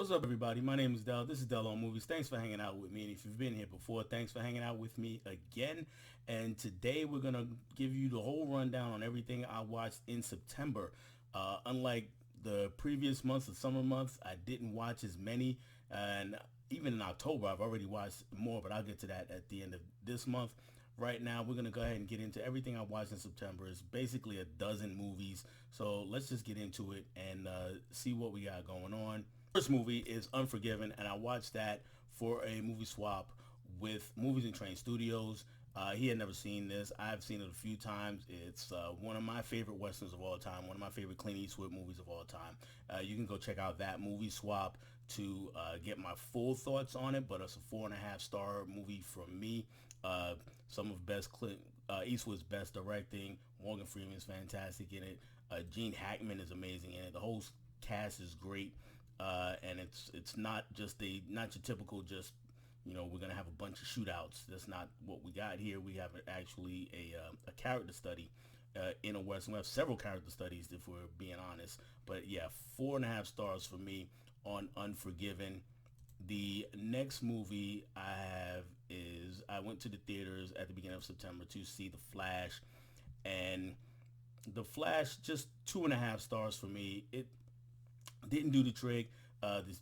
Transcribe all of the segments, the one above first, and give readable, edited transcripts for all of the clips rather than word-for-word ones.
What's up, everybody? My name is Del. This is Del on Movies. Thanks for hanging out with me. And if you've been here before, thanks for hanging out with me again. And today we're going to give you the whole rundown on everything I watched in September. Unlike the previous months, the summer months, I didn't watch as many. And even in October, I've already watched more, but I'll get to that at the end of this month. Right now, we're going to go ahead and get into everything I watched in September. It's basically a dozen movies. So let's just get into it and see what we got going on. First movie is Unforgiven, and I watched that for a movie swap with Movies and Train Studios. He had never seen this. I've seen it a few times. It's one of my favorite westerns of all time, one of my favorite Clint Eastwood movies of all time. You can go check out that movie swap to get my full thoughts on it, but it's a 4.5-star movie from me. Some of Clint Eastwood's best directing. Morgan Freeman's fantastic in it. Gene Hackman is amazing in it. The whole cast is great. And it's not your typical just, we're gonna have a bunch of shootouts. That's not what we got here. We have actually a character study in a western. We have several character studies if we're being honest. But yeah, 4.5 stars for me on Unforgiven. The next movie I have is I went to the theaters at the beginning of September to see The Flash, and The Flash just 2.5 stars for me. It didn't do the trick.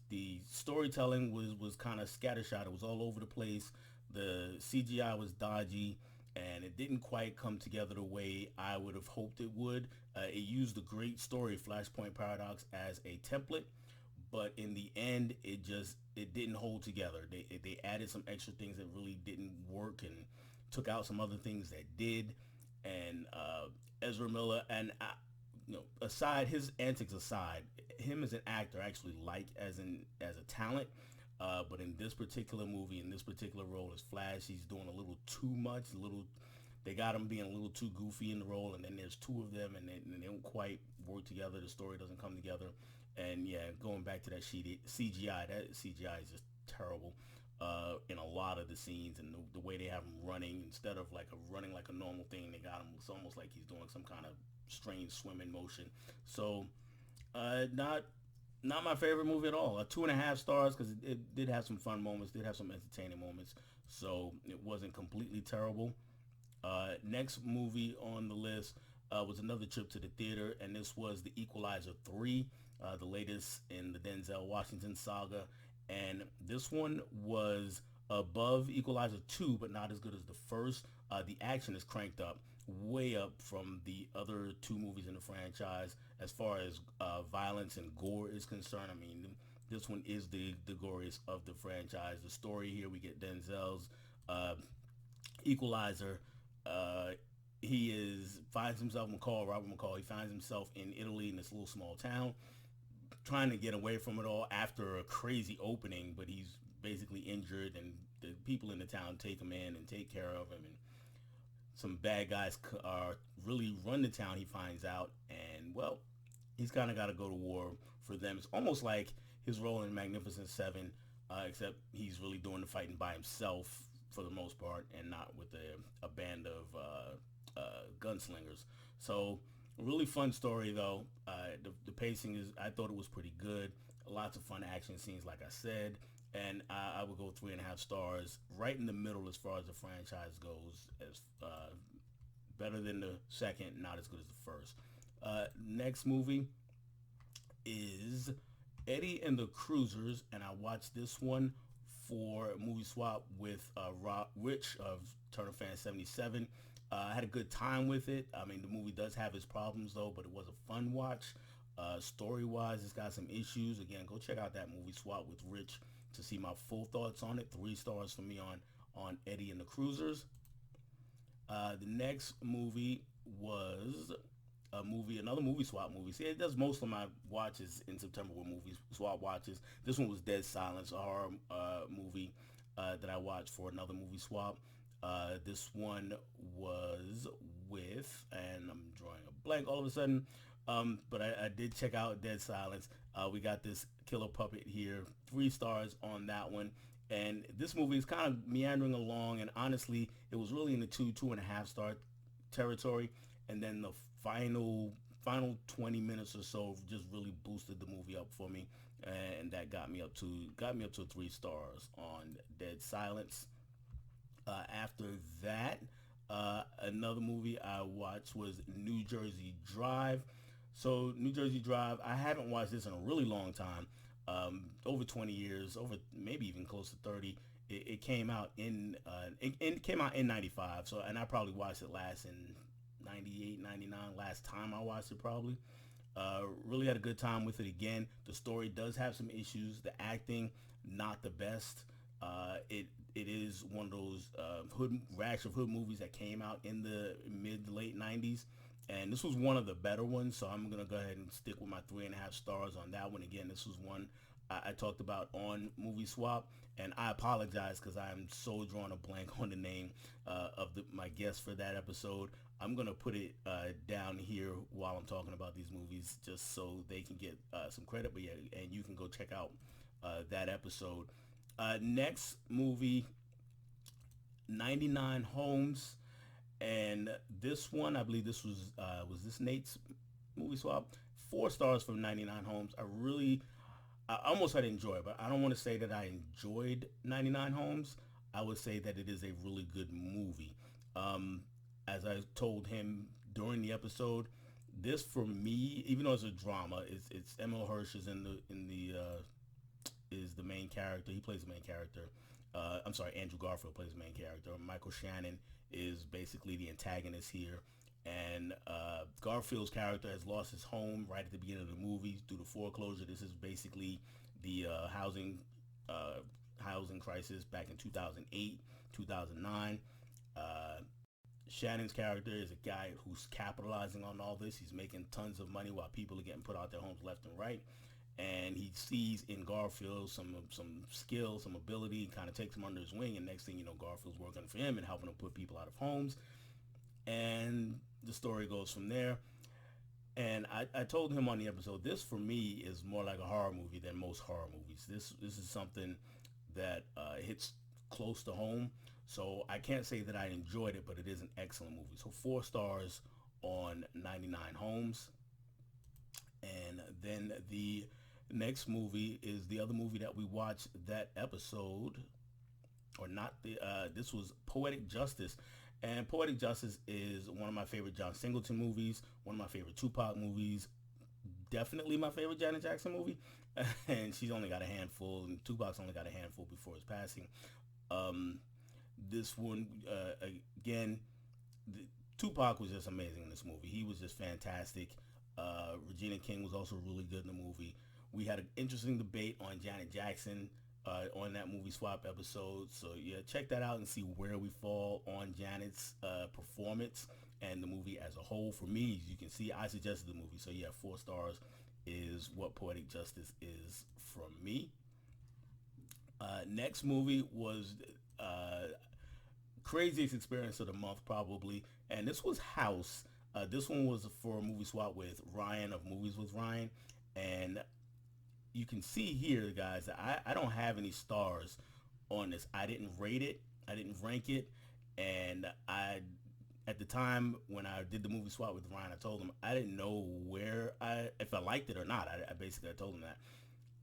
The storytelling was kind of scattershot. It was all over the place. The CGI was dodgy, and it didn't quite come together the way I would have hoped it would. It used the great story Flashpoint Paradox as a template, but in the end, it didn't hold together. They added some extra things that really didn't work and took out some other things that did. And Ezra Miller, and aside his antics aside, him as an actor I actually like as a talent. But in this particular movie, in this particular role as Flash, he's doing a little too much. They got him being a little too goofy in the role, and then there's two of them, and they don't quite work together. The story doesn't come together. And yeah, going back to that CGI, that CGI is just terrible in a lot of the scenes, and the way they have him running, instead of running like a normal thing, they got him. It's almost like he's doing some kind of strange swimming motion. So not my favorite movie at all. 2.5 stars because it did have some fun moments, did have some entertaining moments. So it wasn't completely terrible. Next movie on the list was another trip to the theater, and this was The Equalizer 3, the latest in the Denzel Washington saga. And this one was above Equalizer 2, but not as good as the first. The action is cranked up, way up from the other two movies in the franchise as far as violence and gore is concerned. I mean, this one is the goriest of the franchise. The story here, we get Denzel's Equalizer. He finds himself, Robert McCall, he finds himself in Italy in this little small town, trying to get away from it all after a crazy opening, but he's basically injured, and the people in the town take him in and take care of him, and some bad guys really run the town, he finds out, and well, he's kind of got to go to war for them. It's almost like his role in Magnificent Seven, except he's really doing the fighting by himself for the most part, and not with a band of gunslingers. So really fun story though. The pacing I thought it was pretty good. Lots of fun action scenes, like I said, and I would go 3.5 stars, right in the middle as far as the franchise goes. As better than the second, not as good as the first. Next movie is Eddie and the Cruisers, and I watched this one for a movie swap with Rich of Turner Fan 77. I had a good time with it. I mean, the movie does have its problems though, but it was a fun watch. Story-wise, it's got some issues. Again, go check out that movie swap with Rich to see my full thoughts on it. 3 stars for me on Eddie and the Cruisers. The next movie was another movie swap movie. See, it does most of my watches in September with movie swap watches. This one was Dead Silence, a horror movie that I watched for another movie swap. This one was with, and I'm drawing a blank all of a sudden, but I did check out Dead Silence. We got this killer puppet here, 3 stars on that one. And this movie is kind of meandering along, and honestly, it was really in the 2.5 star territory. And then the final final 20 minutes or so just really boosted the movie up for me, and that got me up to 3 stars on Dead Silence. After that, another movie I watched was New Jersey Drive. So New Jersey Drive, I haven't watched this in a really long time, over 20 years, over maybe even close to 30. It came out in it came out in 95. So, and I probably watched it last in 98, 99. Last time I watched it probably. Really had a good time with it again. The story does have some issues. The acting, not the best. It is one of those rash of hood movies that came out in the mid to late 90s. And this was one of the better ones, so I'm going to go ahead and stick with my 3.5 stars on that one. Again, this was one I talked about on Movie Swap, and I apologize because I'm so drawing a blank on the name of my guest for that episode. I'm going to put it down here while I'm talking about these movies just so they can get some credit, but yeah, and you can go check out that episode. Next movie, 99 Homes. And this one, I believe this was this Nate's Movie Swap? 4 stars from 99 Homes. I almost had to enjoy it, but I don't want to say that I enjoyed 99 Homes. I would say that it is a really good movie. As I told him during the episode, this for me, even though it's a drama, it's Emil Hirsch is is the main character. He plays the main character. I'm sorry, Andrew Garfield plays the main character. Michael Shannon is basically the antagonist here. And Garfield's character has lost his home right at the beginning of the movie due to foreclosure. This is basically the housing crisis back in 2008, 2009. Shannon's character is a guy who's capitalizing on all this. He's making tons of money while people are getting put out their homes left and right. And he sees in Garfield some skill, some ability, kind of takes him under his wing. And next thing you know, Garfield's working for him and helping him put people out of homes. And the story goes from there. And I told him on the episode, this for me is more like a horror movie than most horror movies. This is something that hits close to home. So I can't say that I enjoyed it, but it is an excellent movie. So 4 stars on 99 Homes. And then the next movie is the other movie that we watched that episode, or not the, this was Poetic Justice. And Poetic Justice is one of my favorite John Singleton movies, one of my favorite Tupac movies, definitely my favorite Janet Jackson movie. And she's only got a handful, and Tupac's only got a handful before his passing. This one, again, Tupac was just amazing in this movie. He was just fantastic. Regina King was also really good in the movie. We had an interesting debate on Janet Jackson on that Movie Swap episode. So yeah, check that out and see where we fall on Janet's performance and the movie as a whole. For me, as you can see, I suggested the movie. So yeah, 4 stars is what Poetic Justice is from me. Next movie was craziest experience of the month probably, and this was House. This one was for a Movie Swap with Ryan of Movies with Ryan, and you can see here, guys, that I don't have any stars on this. I didn't rate it, I didn't rank it, and at the time when I did the Movie Swap with Ryan, I told him I didn't know if I liked it or not. I basically told him that,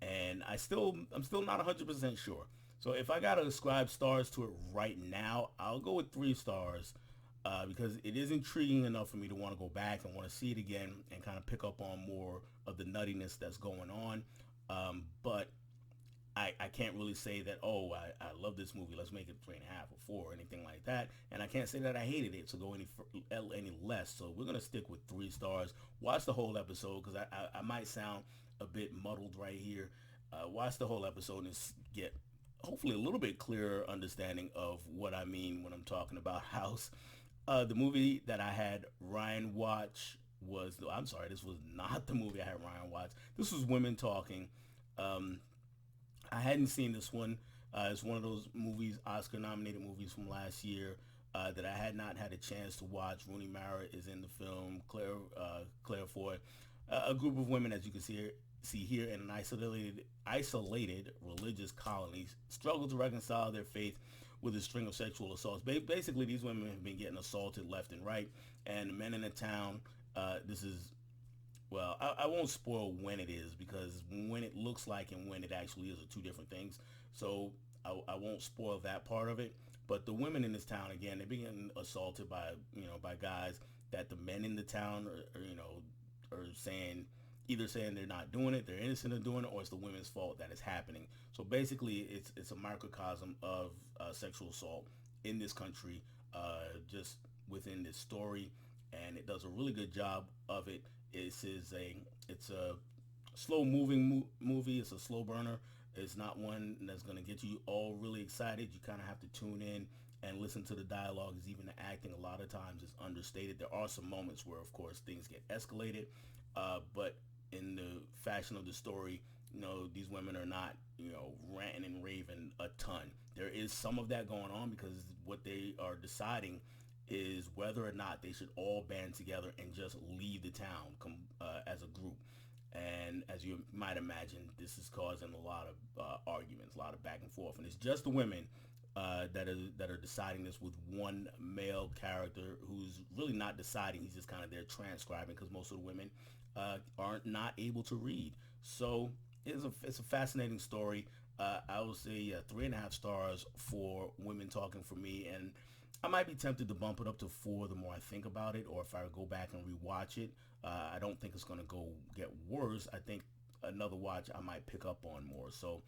and I'm still not 100% sure. So if I gotta ascribe stars to it right now, I'll go with 3 stars. Because it is intriguing enough for me to want to go back and want to see it again and kind of pick up on more of the nuttiness that's going on. But I can't really say that, oh, I love this movie, let's make it 3.5 or 4 or anything like that. And I can't say that I hated it to go any less. So we're going to stick with 3 stars. Watch the whole episode because I might sound a bit muddled right here. Watch the whole episode and get hopefully a little bit clearer understanding of what I mean when I'm talking about House. The movie that I had Ryan watch this was not the movie I had Ryan watch. This was Women Talking. I hadn't seen this one. It's one of those movies, Oscar-nominated movies from last year that I had not had a chance to watch. Rooney Mara is in the film. Claire Foy. A group of women, as you can see here, in an isolated religious colony, struggle to reconcile their faith with a string of sexual assaults. Basically, these women have been getting assaulted left and right, and the men in the town, this is Well, I won't spoil when it is because when it looks like and when it actually is are two different things. So I won't spoil that part of it. But the women in this town, again, they're being assaulted by, by guys that the men in the town are saying, either saying they're not doing it, they're innocent of doing it, or it's the women's fault that it's happening. So basically, it's a microcosm of sexual assault in this country, just within this story, and it does a really good job of it. It's a slow moving movie. It's a slow burner. It's not one that's going to get you all really excited. You kind of have to tune in and listen to the dialogues. Even the acting a lot of times is understated. There are some moments where, of course, things get escalated, but in the fashion of the story, these women are not, ranting and raving a ton. There is some of that going on because what they are deciding is whether or not they should all band together and just leave the town as a group. And as you might imagine, this is causing a lot of arguments, a lot of back and forth. And it's just the women that are deciding this, with one male character who's really not deciding. He's just kind of there transcribing because most of the women aren't not able to read. So it's a fascinating story. I would say 3.5 stars for women talking for me, and I might be tempted to bump it up to 4 the more I think about it, or if I go back and rewatch it. I don't think it's going to go get worse. I think another watch I might pick up on more. So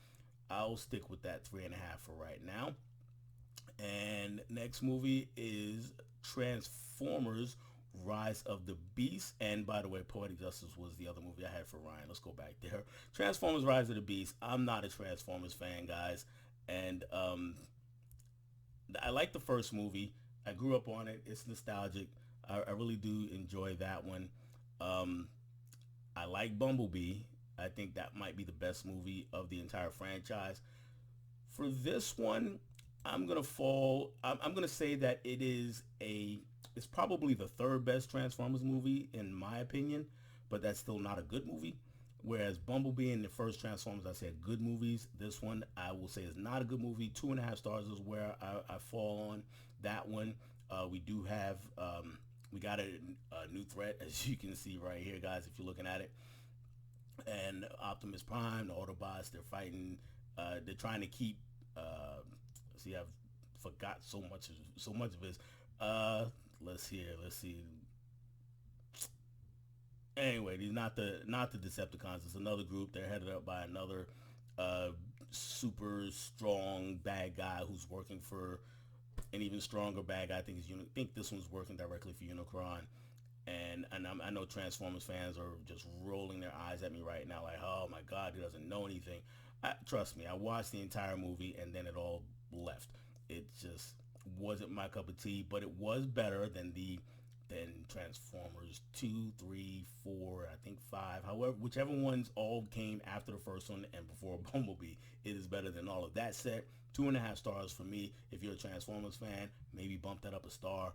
I'll stick with that 3.5 for right now. And next movie is Transformers Rise of the Beast. And by the way, Poetic Justice was the other movie I had for Ryan. Let's go back there. Transformers Rise of the Beast. I'm not a Transformers fan, guys. And I like the first movie. I grew up on it. It's nostalgic. I really do enjoy that one. Um, I like Bumblebee. I think that might be the best movie of the entire franchise. For this one, I'm gonna say that it's probably the third best Transformers movie in my opinion, but that's still not a good movie. Whereas Bumblebee and the first Transformers, I said good movies. This one, I will say, is not a good movie. 2.5 stars is where I fall on that one. We got a new threat, as you can see right here, guys, if you're looking at it. And Optimus Prime, the Autobots, they're fighting. They're trying to keep. See, I've forgot so much of this. Let's see. Anyway, these not the Decepticons. It's another group. They're headed up by another uh, super strong bad guy who's working for an even stronger bad guy. I think this one's working directly for Unicron. And I know Transformers fans are just rolling their eyes at me right now, like, oh my God, he doesn't know anything. Trust me, I watched the entire movie and then it all left. It just wasn't my cup of tea, but it was better than Transformers 2, 3, 4, I think 5. However, whichever ones all came after the first one and before Bumblebee, it is better than all of that set. 2.5 stars for me. If you're a Transformers fan, maybe bump that up a star.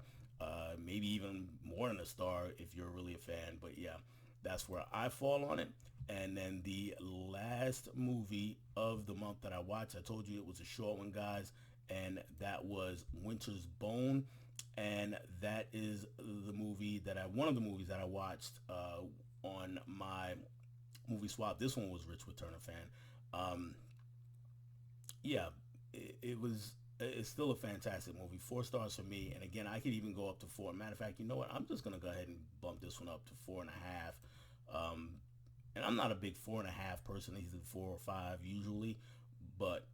Maybe even more than a star if you're really a fan. But yeah, that's where I fall on it. And then the last movie of the month that I watched, I told you it was a short one, guys, and that was Winter's Bone. And that is one of the movies that I watched on my movie swap. This one was Rich Returner fan. Um, yeah, it's still a fantastic movie. 4 stars for me. And again, I could even go up to 4. Matter of fact, you know what? I'm just gonna go ahead and bump this one up to 4.5. And I'm not a big 4.5 person. He's a 4 or 5 usually, but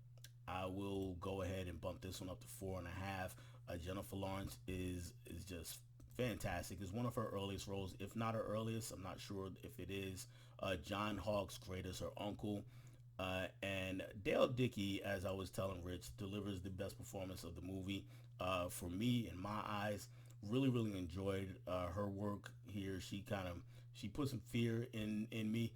I will go ahead and bump this one up to 4.5. Jennifer Lawrence is just fantastic. It's one of her earliest roles, if not her earliest. I'm not sure if it is. John Hawkes great as her uncle. And Dale Dickey, as I was telling Rich, delivers the best performance of the movie. For me, in my eyes, really enjoyed her work here. She put some fear in me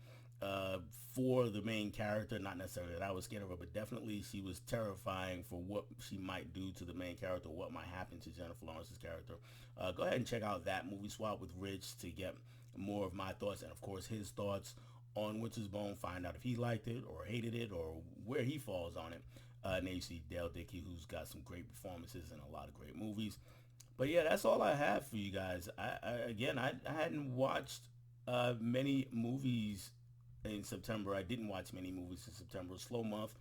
for the main character. Not necessarily that I was scared of her, but definitely she was terrifying for what she might do to the main character, what might happen to Jennifer Lawrence's character. Go ahead and check out that movie swap with Rich to get more of my thoughts and, of course, his thoughts on Winter's Bone. Find out if he liked it or hated it or where he falls on it. And then you see Dale Dickey, who's got some great performances and a lot of great movies. But yeah, that's all I have for you guys. I hadn't watched many movies in September. I didn't watch many movies in September. Slow month.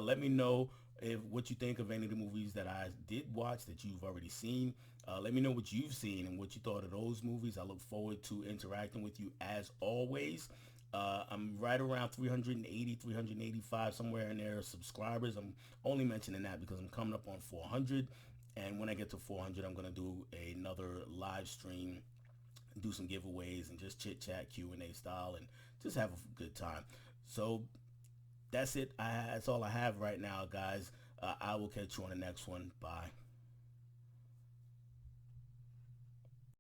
Let me know if what you think of any of the movies that I did watch that you've already seen. Let me know what you've seen and what you thought of those movies. I look forward to interacting with you as always. I'm right around 380, 385, somewhere in there subscribers. I'm only mentioning that because I'm coming up on 400. And when I get to 400, I'm going to do another live stream, do some giveaways, and just chit chat, Q&A style, and just have a good time. So that's it. That's all I have right now, guys. I will catch you on the next one. Bye.